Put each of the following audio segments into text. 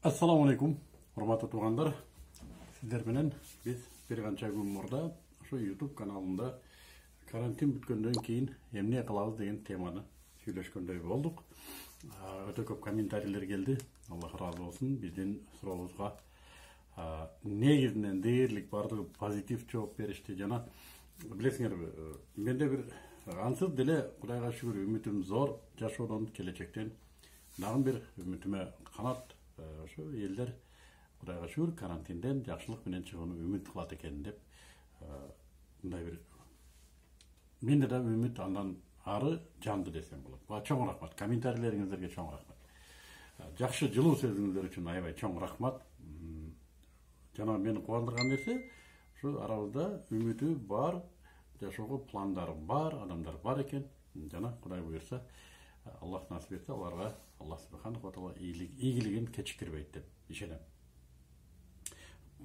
Assalamu alaikum, урматтуу туугандар. Сиздер менен биз бир канча күн мурда ошо YouTube каналында карантин бүткөндөн кийин эмне кылабыз деген теманы сүйлөшкөндөй болдук. Өтө көп комментарийлер келди. Аллах ыраазы болсун. Биздин сурообузга негизинен дээрлик бардыгы позитив жооп беришти. Жана билесиңерби, менде бир ансыз деле Кудайга шүгүр үмүтүм зор, жашоодон, келечектен дагы бир үмүтүмө канат. Ошо элдер Кудайга шүгүр карантинден жакшылык менен чыгууну үмүт кылат экен деп мындай бир менде да үмүт андан ары жанды десем болот. Буга чоң рахмат. Комментарийлериңиздерге чоң рахмат. Жакшы жылуу сөзүңүздөр үчүн аябай чоң рахмат. Жана мени кубандырган нерсе ушу арабызда үмүтү бар, жашоого пландары бар адамдар бар экен. Жана Кудай буйрса, Аллах насип этсе, аларга Аллах субханаху ва таала ийгилигин кечиктирбейт деп ишенем.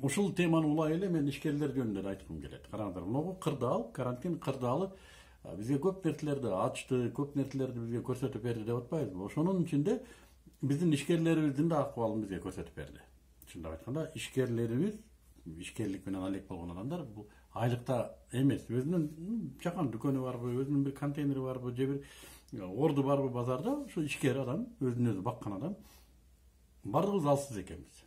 Ушул теманы улай эле мен ишкерлер жөнүндө айткым келет. Караңыздар, могу кырдаал, карантин кырдаалы бизге көп нерселерди ачты, көп нерселерди бизге көрсөтүп берди деп атпайбызбы? Ошонун ичинде биздин ишкерлерибиздин да акыбалын бизге көрсөтүп берди. Чындап айтканда, ишкерлерибиз, ишкерлик менен алек болгон адамдар бул айлыкта эмес, өзүнүн чакан дүкөнү барбы, өзүнүн бир контейнери барбы, же бир орду барбы базарда, ошо ишкер адам, өзүн өзү баккан адам, бардыгыбыз алсыз экенбиз.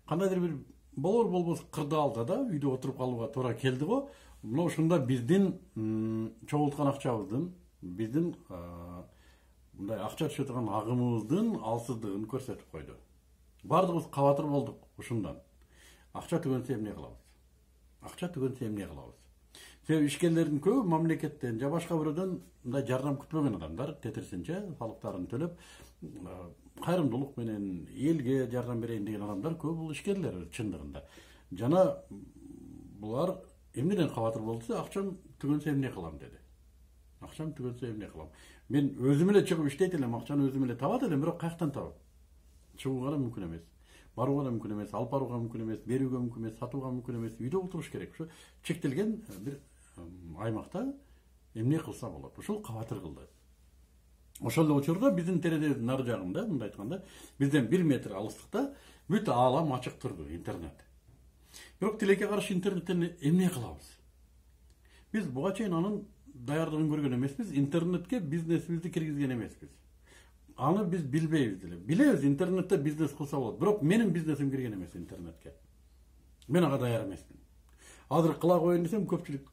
Кандайдыр бир болор болбос кырдаалда да үйдө отуруп калууга туура келди го. Мына ушунда биздин чогулткан акчабыздын, биздин мындай акча түшө турган агымыбыздын алсыздыгын көрсөтүп койду. Бардыгыбыз кабатыр болдук ушундан. Акча түгөнсө эмне кылабыз? Акча түгөнсө эмне кылабыз? Себеби ишкерлердин көбү мамлекеттен же башка бирөөдөн мындай жардам күтпөгөн адамдар, тетирсинче салыктарын төлөп, кайрымдуулук менен элге жардам берейин деген адамдар көп бул ишкерлер чындыгында. Жана булар эмнеден кабатыр болду? Акчам түгөнсө эмне кылам деди. Акчам түгөнсө эмне кылам? Мен өзүм эле чыгып иштейт элем, акчаны өзүм эле табат элем, бирок каяктан табам? Чыгууга да мүмкүн эмес. Барууга да мүмкүн эмес, алып барууга мүмкүн эмес, берүүгө мүмкүн эмес, сатууга мүмкүн эмес, үйдө отуруш керек. Ошо чектелген бир аймакта эмне кылса болот? Ушул кабатыр кылды. Ошол эле учурда биздин терезебиздин нары жагында, мындай айтканда, бизден 1 метр алыстыкта бүт аалам ачык турду, интернет. Бирок тилекке каршы интернеттен эмне кылабыз? Биз буга чейин анын даярдыгын көргөн эмеспиз, интернетке бизнесибизди киргизген эмеспиз. Аны биз билбейбиз деле. Билебиз, интернетте бизнес кылса болот, бирок менин бизнесим кирген эмес интернетке. Мен ага даяр эмесмин. Азыр кыла коеюн десем, көпчүлүк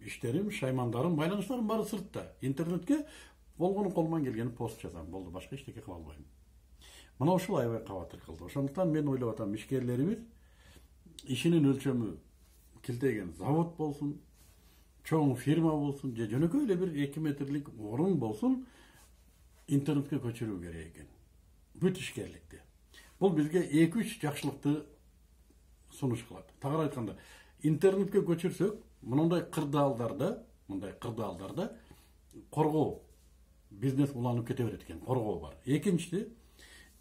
иштерим, шаймандарым, байланыштарым баары сыртта. Интернетке болгону колуман келгени пост жазам, болду, башка эчтеке кыла албайм. Мына ушул аябай кабатыр кылды. Ошондуктан мен ойлоп атам, ишкерлерибиз ишинин өлчөмү килтеген завод болсун, чоң фирма болсун, же жөнөкөй эле бир 2 метрлик орун болсун, интернетке көчүрүү керек экен. Бүт ишкерликти. Бул бизге 2-3 жакшылыкты сунуш кылат. Тагыраак айтканда, интернетке көчүрсөк, мындай кырдаалдарда коргоо, бизнес уланып кете берет экен, коргоо бар. Экинчиси,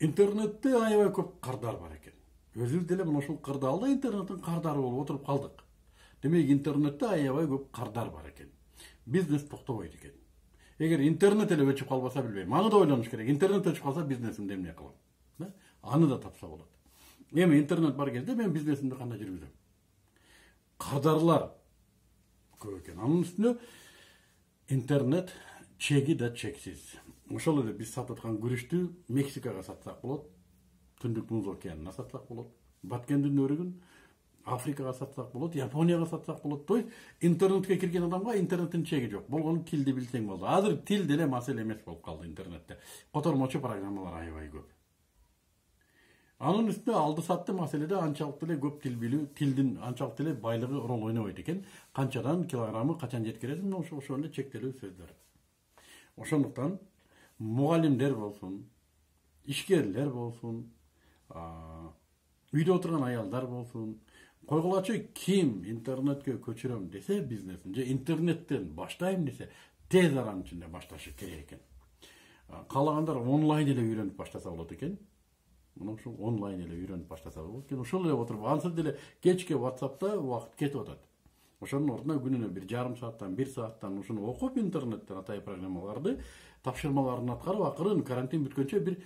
интернетте аябай көп кардар бар экен. Өзүбүз деле мына ушул кырдаалда интернеттин кардары болуп отуруп калдык. Демек интернетте аябай көп кардар бар экен. Бизнес токтобойт экен. Эгер интернет эле өчүп калбаса билбейм. Аны да ойлонуш керек. Интернет өчүп калса бизнесимди эмне кылам? Аны да тапса болот. Эми интернет бар кезде мен бизнесимди кандай жүргүзөм? Кардарлар көп экен. Анын үстүнө интернет чеги да чексиз. Ошол эле биз сатып аткан күрүчтү Мексикага сатсак болот, Түндүк Муз океанына сатсак болот, Баткендин өрүгүн Африкага сатсак болот, Японияга сатсак болот. То есть интернетке кирген адамга интернеттин чеги жок. Болгону тилди билсең болду. Азыр тил деле маселе эмес болуп калды интернетте. Котормочу программалар аябай көп. Анын үстүнө алды сатты маселеде анчалык деле көп тил билүү, тилдин анчалык деле байлыгы рол ойнобойт экен. Канчадан килограммы качан жеткиресиң, ошол эле чектелүү сөздөр. Ошондуктан мугалимдер болсун, ишкерлер болсун, үйдө отурган аялдар болсун, койгулачы ким интернетке көчүрөм десе бизнесин, же интернеттен баштайм десе, тез аранын ичинде башташы керек экен. Каалагандар онлайн эле үйрөнүп баштаса болот экен. Мына ушул онлайн эле үйрөнүп баштаса болот экен. Ошол эле отуруп, ансыз деле кечке WhatsApp'та убакыт кетип атат. Ошонун ордуна күнүнө 1,5 сааттан, 1 сааттан ушуну окуп интернеттен атай программаларды, тапшырмаларын аткарып, акырын карантин бүткөнчө бир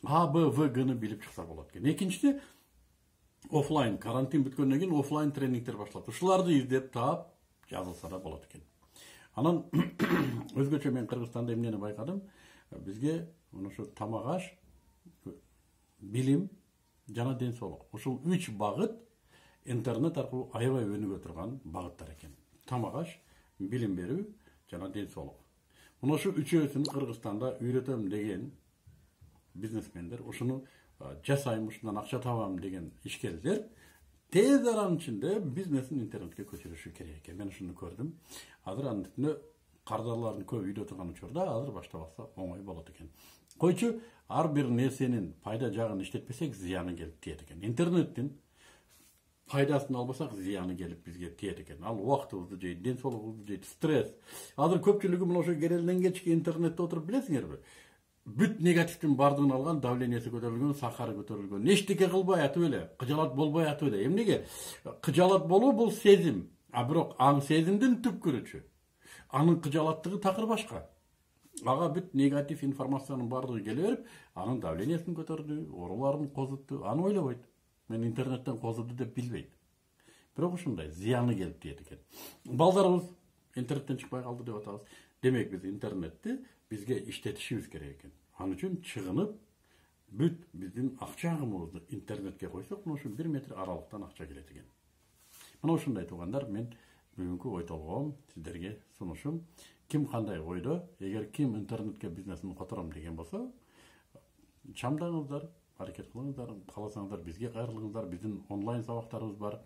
А, Б, В, Г'ны билип чыкса болот экен. Экинчиси, офлайн, карантин бүткөндөн кийин офлайн тренингтер башталат. Ушуларды издеп таап жазылса да болот экен. Анан өзгөчө мен Кыргызстанда эмнени байкадым? Бизге ушу тамак аш, билим жана ден соолук. Ушул 3 багыт интернет аркылуу аябай өнүгө турган багыттар экен. Тамак аш, билим берүү жана ден соолук. Мына ушу үчөөсүн Кыргызстанда үйрөтөм деген бизнесмендер, ушуну жасайм, ушундан акча табам деген ишкерлер тез аранын ичинде бизнесин интернетке көчүрүшү керек экен. Мен ушуну көрдүм. Азыр анын үстүнө кардарлардын көп үйдө турган учурда азыр баштап алса оңой болот экен. Койчу ар бир нерсенин пайда жагын иштетпесек зыяны келип тиет экен. Интернеттин пайдасын албасак зыяны келип бизге тиет экен. Ал убактыбызды жейт, ден соолугубузду жейт, стресс. Азыр көпчүлүгү мына ошо керелден кечки интернетте отуруп билесиңерби? Бүт негативдин бардыгын алган, давлениясы көтөрүлгөн, сахары көтөрүлгөн. Эчтеке кылбай атып эле, кыжалат болбой атып эле. Эмнеге? Кыжалат болуу бул сезим, а бирок аң сезимдин түпкүрүчү. Анын кыжалаттыгы такыр башка. Ага бүт негатив информациянын бардыгы келе берип, анын давлениясын көтөрдү, ооруларын козутту. Аны ойлобойт. Мен интернеттен козуду деп билбейт. Бирок ушундай зыяны келип тиет экен. Балдарыбыз интернеттен чыкпай калды деп атабыз. Демек биз интернетти бизге иштетишибиз керек экен. Ал үчүн чыгынып, бүт биздин акча агымыбызды интернетке койсок, мына ушу 1 метр аралыктан акча келет экен. Мына ушундай туугандар, мен бүгүнкү ой толгоом сиздерге сунушум. Ким кандай ойдо, эгер ким интернетке бизнесин котором деген болсо, чамдаңыздар, аракет кылыңыздар, кааласаңыздар бизге кайрылыңыздар. Биздин онлайн сабактарыбыз бар.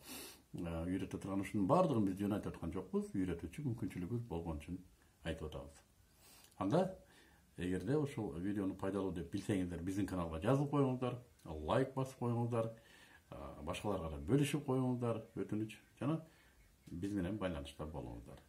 Үйрөтө турган ушунун баардыгын биз жөн айтып аткан жокпуз. Үйрөтүүчү мүмкүнчүлүгүбүз болгон үчүн айтып атабыз. Анда эгерде ушул видеону пайдалуу деп билсеңиздер, биздин каналга жазылып коюңуздар, лайк басып коюңуздар, башкаларга да бөлүшүп коюңуздар, өтүнүч, жана биз менен байланышта болуңуздар.